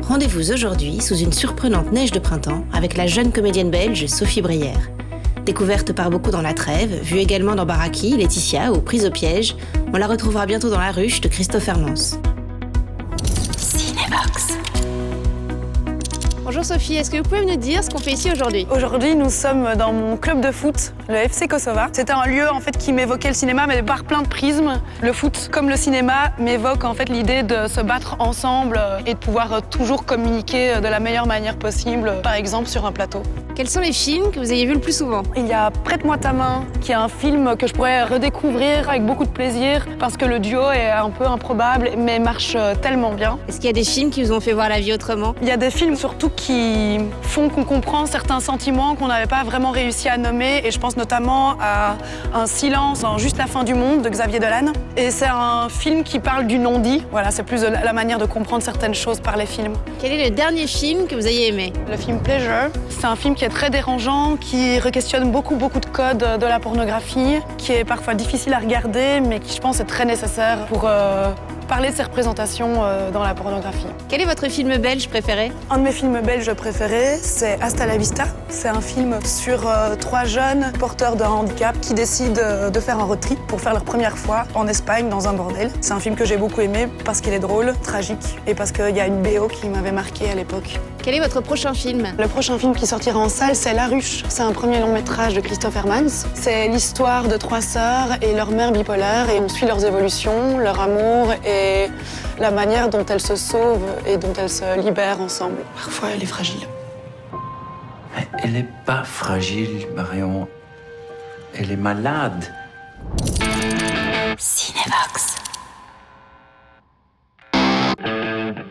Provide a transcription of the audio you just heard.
Rendez-vous aujourd'hui sous une surprenante neige de printemps avec la jeune comédienne belge Sophie Brière. Découverte par beaucoup dans La Trêve, vue également dans Baraki, Laetitia ou Prise au piège, on la retrouvera bientôt dans La Ruche de Christophe Hermans. Cinébox. Bonjour Sophie, est-ce que vous pouvez nous dire ce qu'on fait ici aujourd'hui? Aujourd'hui, nous sommes dans mon club de foot, le FC Kosova. C'était un lieu en fait qui m'évoquait le cinéma, mais par plein de prismes. Le foot, comme le cinéma, m'évoque en fait l'idée de se battre ensemble et de pouvoir toujours communiquer de la meilleure manière possible, par exemple sur un plateau. Quels sont les films que vous ayez vus le plus souvent? Il y a Prête-moi ta main, qui est un film que je pourrais redécouvrir avec beaucoup de plaisir, parce que le duo est un peu improbable, mais marche tellement bien. Est-ce qu'il y a des films qui vous ont fait voir la vie autrement? Il y a des films surtout qui font qu'on comprend certains sentiments qu'on n'avait pas vraiment réussi à nommer, et je pense notamment à Un silence en juste la fin du monde de Xavier Dolan. Et c'est un film qui parle du non-dit. Voilà, c'est plus la manière de comprendre certaines choses par les films. Quel est le dernier film que vous ayez aimé? Le film Pleasure, c'est un film qui est très dérangeant, qui re-questionne beaucoup de codes de la pornographie, qui est parfois difficile à regarder, mais qui, je pense, est très nécessaire pour parler de ces représentations dans la pornographie. Quel est votre film belge préféré? Un de mes films belges préférés, c'est Hasta la Vista. C'est un film sur trois jeunes porteurs de handicap qui décident de faire un road trip pour faire leur première fois en Espagne dans un bordel. C'est un film que j'ai beaucoup aimé parce qu'il est drôle, tragique et parce qu'il y a une BO qui m'avait marqué à l'époque. Quel est votre prochain film? Le prochain film qui sortira en salle, c'est La Ruche. C'est un premier long métrage de Christophe Hermans. C'est l'histoire de trois sœurs et leur mère bipolaire, et on suit leurs évolutions, leur amour et la manière dont elles se sauvent et dont elles se libèrent ensemble. Parfois, elle est fragile. Mais elle n'est pas fragile, Marion. Elle est malade. Cinébox.